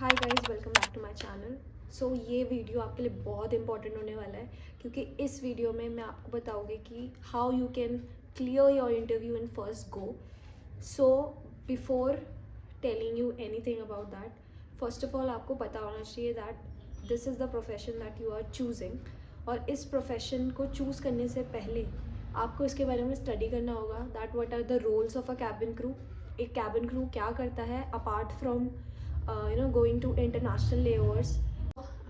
Hi guys, welcome back to my channel. So ये video आपके लिए बहुत इंपॉर्टेंट होने वाला है क्योंकि इस वीडियो में मैं आपको बताऊंगी कि how you can clear your interview in first go. So before telling you anything about that, first of all आपको पता होना चाहिए that this is the profession that you are choosing. और इस प्रोफेशन को चूज़ करने से पहले आपको इसके बारे में स्टडी करना होगा that what are the roles of a cabin crew. एक कैबिन क्रू क्या करता है apart from going to international layovers.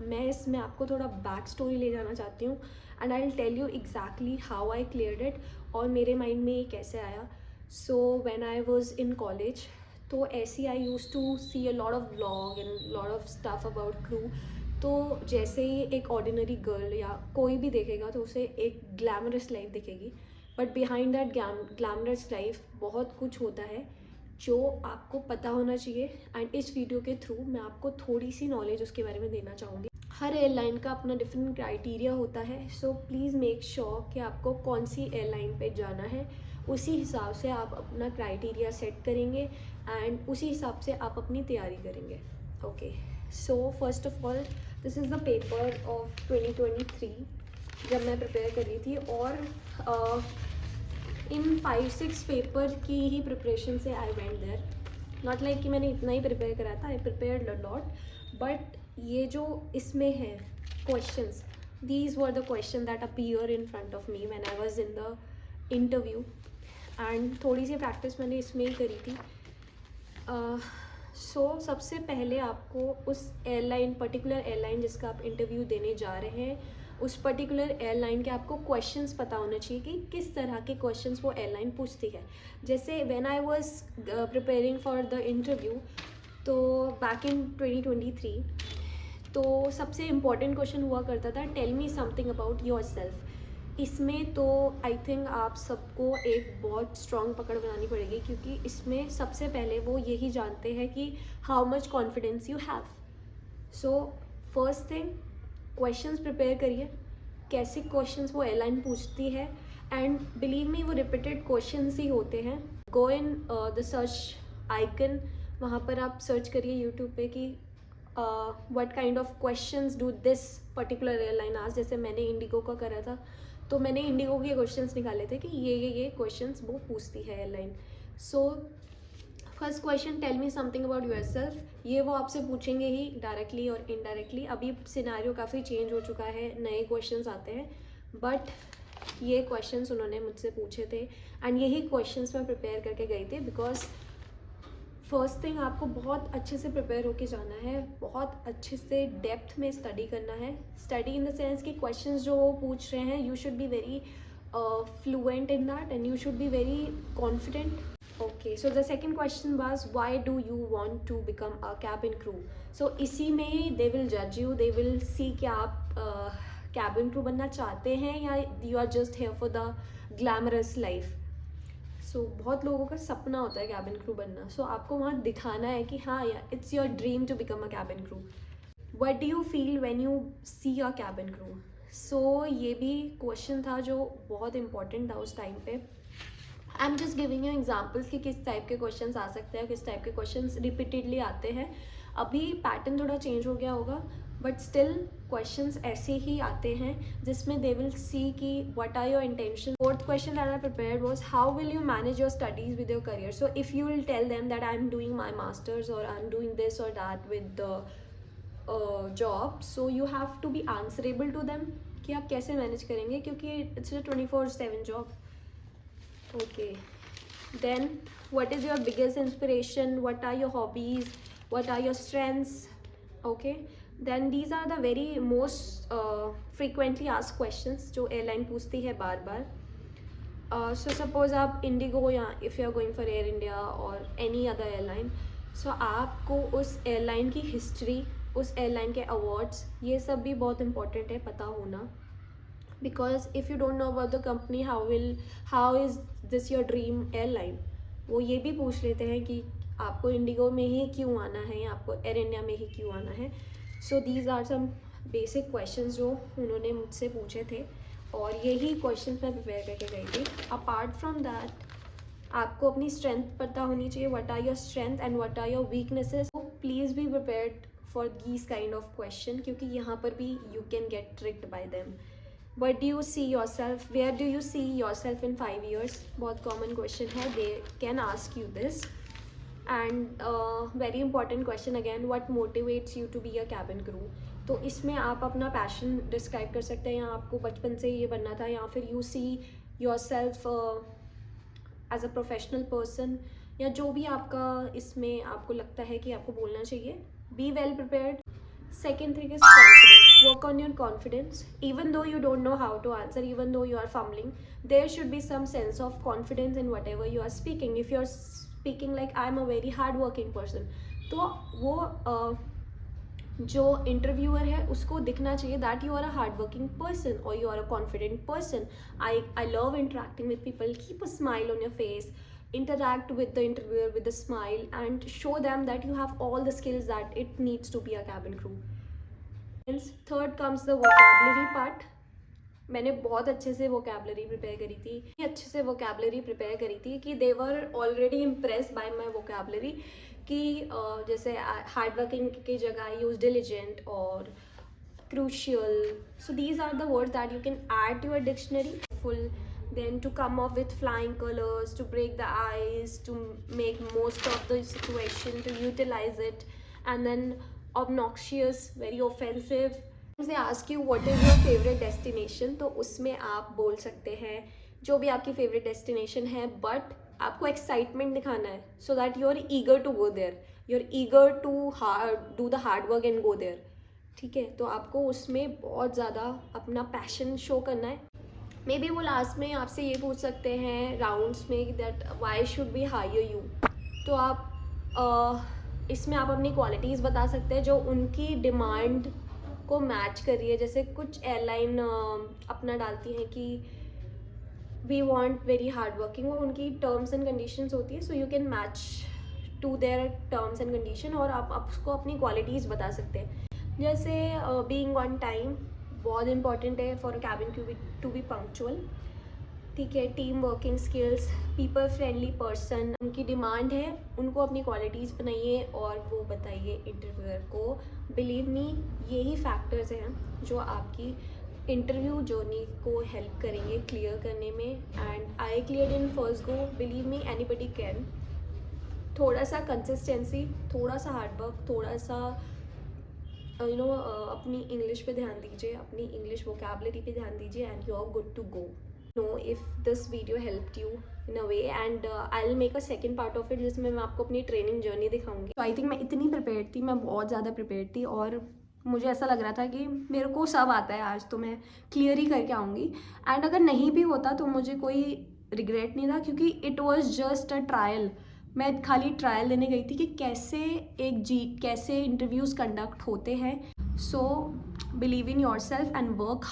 मैं इसमें आपको थोड़ा बैक स्टोरी ले जाना चाहती हूँ and I will tell you exactly how I cleared it और मेरे माइंड में ये कैसे आया। So when I was in college, तो ऐसे I use to see a lot of vlog and lot of stuff about crew. तो जैसे ही एक ऑर्डिनरी गर्ल या कोई भी देखेगा तो उसे एक ग्लैमरस लाइफ दिखेगी, but behind that glamorous life बहुत कुछ होता है जो आपको पता होना चाहिए। एंड इस वीडियो के थ्रू मैं आपको थोड़ी सी नॉलेज उसके बारे में देना चाहूँगी। हर एयरलाइन का अपना डिफरेंट क्राइटेरिया होता है, सो प्लीज़ मेक श्योर कि आपको कौन सी एयरलाइन पे जाना है, उसी हिसाब से आप अपना क्राइटेरिया सेट करेंगे एंड उसी हिसाब से आप अपनी तैयारी करेंगे। Okay, so first of all this is the paper of 2023 जब मैं प्रिपेयर कर रही थी। और इन 5-6 पेपर की ही प्रिपरेशन से I went there. Not like कि मैंने इतना ही प्रिपेयर करा था, I prepared a lot, but ये जो इसमें है questions, these were the question that appear in front of me when I was in the interview. And थोड़ी सी प्रैक्टिस मैंने इसमें ही करी थी। सो सबसे पहले आपको उस एयरलाइन, पर्टिकुलर एयरलाइन जिसका आप इंटरव्यू देने जा रहे हैं, उस पर्टिकुलर एयरलाइन के आपको क्वेश्चंस पता होना चाहिए कि किस तरह के क्वेश्चंस वो एयरलाइन पूछती है। जैसे when I was preparing for the interview, तो बैक इन 2023, तो सबसे इम्पॉर्टेंट क्वेश्चन हुआ करता था tell me something about yourself. इसमें तो आई थिंक आप सबको एक बहुत स्ट्रॉन्ग पकड़ बनानी पड़ेगी क्योंकि इसमें सबसे पहले वो यही जानते हैं कि how much confidence you have. So first thing, questions prepare करिए, कैसे क्वेश्चंस वो एयरलाइन पूछती है। एंड बिलीव मी, वो रिपीटेड क्वेश्चंस ही होते हैं। गो इन द सर्च आइकन, वहाँ पर आप सर्च करिए यूट्यूब पे कि what kind of questions do this particular airline आज। जैसे मैंने इंडिगो का करा था, तो मैंने इंडिगो के क्वेश्चंस निकाले थे कि ये क्वेश्चंस वो पूछती है airline. So first question, tell me something about yourself. ये वो आपसे पूछेंगे ही डायरेक्टली और इनडायरेक्टली। अभी सिनेरियो काफ़ी चेंज हो चुका है, नए क्वेश्चंस आते हैं, बट ये क्वेश्चंस उन्होंने मुझसे पूछे थे एंड यही क्वेश्चंस मैं प्रिपेयर करके गई थी। बिकॉज फर्स्ट थिंग, आपको बहुत अच्छे से प्रिपेयर होके जाना है, बहुत अच्छे से डेप्थ में स्टडी करना है। स्टडी इन द सेंस कि क्वेश्चंस जो वो पूछ रहे हैं, you should be very fluent in that and you should be very confident. Okay, so the second question was why do you want to become a cabin crew? So इसी में they will judge you, they will see कि आप cabin crew बनना चाहते हैं या you are just here for the glamorous life. So बहुत लोगों का सपना होता है cabin crew बनना, so आपको वहाँ दिखाना है कि हाँ यार, it's your dream to become a cabin crew. What do you feel when you see a cabin crew? सो ये भी क्वेश्चन था जो बहुत इंपॉर्टेंट था उस टाइम पे। I am just giving you examples कि किस टाइप के क्वेश्चंस आ सकते हैं, किस टाइप के क्वेश्चंस रिपीटेडली आते हैं। अभी पैटर्न थोड़ा चेंज हो गया होगा, बट स्टिल क्वेश्चंस ऐसे ही आते हैं जिसमें दे विल सी कि what are your intention. Fourth question that I prepared was how will you manage your studies with your career. So if you will tell them that I am doing my masters और I am doing this और that with the job, so you have to be answerable to them कि आप कैसे manage करेंगे, क्योंकि it's a 24/7 job. Okay, then what is your biggest inspiration, what are your hobbies, what are your strengths. Okay, then these are the very most frequently asked questions जो airline पूछती है बार बार। सो सपोज आप इंडिगो या if you are going for Air India और any other airline, सो आपको उस एयरलाइन की हिस्ट्री, उस एयरलाइन के अवार्ड्स, ये सब भी बहुत इंपॉर्टेंट है पता होना। Because if you don't know about the company, how is this your dream airline. वो ये भी पूछ लेते हैं कि आपको इंडिगो में ही क्यों आना है या आपको एयर इंडिया में ही क्यों आना है। So these are some basic questions जो उन्होंने मुझसे पूछे थे और यही क्वेश्चन मैं प्रिपेयर करके गई थी। अपार्ट फ्रॉम दैट, आपको अपनी स्ट्रेंथ पता होनी चाहिए, what are your strength and what are your weaknesses. Please be prepared for these kind of question, क्योंकि यहाँ पर भी you can get tricked by them. What do you see yourself, where do you see yourself in 5 years, बहुत common question है, they can ask you this. And very important question again, what motivates you to be a cabin crew. तो इसमें आप अपना passion describe कर सकते हैं, या आपको बचपन से ये बनना था, या फिर you see yourself as a professional person, या जो भी आपका इसमें आपको लगता है कि आपको बोलना चाहिए. Be well prepared. Second thing is confidence. Work on your confidence. Even though you don't know how to answer, even though you are fumbling, there should be some sense of confidence in whatever you are speaking. If you're speaking like I'm a very hard working person, तो वो जो interviewer है उसको दिखना चाहिए that you are a hard working person और you are a confident person. I love interacting with people. Keep a smile on your face. Interact with the interviewer with a smile and show them that you have all the skills that it needs to be a cabin crew. Third comes the vocabulary part. मैंने बहुत अच्छे से vocabulary prepare करी थी, अच्छे से vocabulary prepare करी थी कि they were already impressed by my vocabulary. कि जैसे hard working की जगह I use diligent और crucial. So these are the words that you can add to your dictionary. Full. Then to come up with flying colors, to break the ice, to make most of the situation, to utilize it. And then obnoxious, very offensive. They ask you what is your favorite destination, तो उसमें आप बोल सकते हैं जो भी आपकी favorite destination है, but आपको excitement दिखाना है so that you are eager to go there, you're eager to do the hard work and go there. ठीक है, तो आपको उसमें बहुत ज़्यादा अपना passion show करना है. मे बी वो लास्ट में आपसे ये पूछ सकते हैं राउंड्स में that why should be hire you. तो आप इसमें आप अपनी क्वालिटीज़ बता सकते हैं जो उनकी डिमांड को मैच कर रही है. जैसे कुछ एयरलाइन अपना डालती हैं कि we want very hard working, वो उनकी टर्म्स एंड कंडीशंस होती है. So you can match to their terms and condition और आप उसको अपनी क्वालिटीज़ बता सकते हैं. जैसे बीइंग ऑन टाइम बहुत इंपॉर्टेंट है for a cabin crew to be punctual. ठीक है. Team working skills, people friendly person, उनकी डिमांड है, उनको अपनी क्वालिटीज़ बनाइए और वो बताइए इंटरव्यूअर को. बिलीव मी, यही फैक्टर्स हैं जो आपकी इंटरव्यू जर्नी को हेल्प करेंगे क्लियर करने में. And I clear in first go. Believe me, anybody can. थोड़ा सा कंसिस्टेंसी, थोड़ा सा हार्डवर्क, थोड़ा सा अपनी इंग्लिश पे ध्यान दीजिए, अपनी इंग्लिश वोकैबुलरी पे ध्यान दीजिए and you are good to go. No if this video helped you in a way, and I will make a second part of it जिसमें मैं आपको अपनी ट्रेनिंग जर्नी दिखाऊंगी. तो आई थिंक मैं इतनी प्रिपेयर्ड थी, मैं बहुत ज़्यादा प्रिपेयर्ड थी और मुझे ऐसा लग रहा था कि मेरे को सब आता है, आज तो मैं क्लियर ही करके आऊँगी. एंड अगर नहीं भी होता तो मुझे कोई रिग्रेट नहीं था, क्योंकि it was just a trial. मैं खाली ट्रायल देने गई थी कि कैसे इंटरव्यूज़ कंडक्ट होते हैं. So believe in yourself and work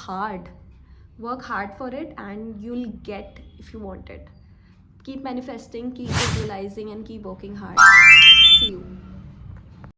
hard for it and you will get if you want it. Keep manifesting, keep visualising and keep working hard. See you.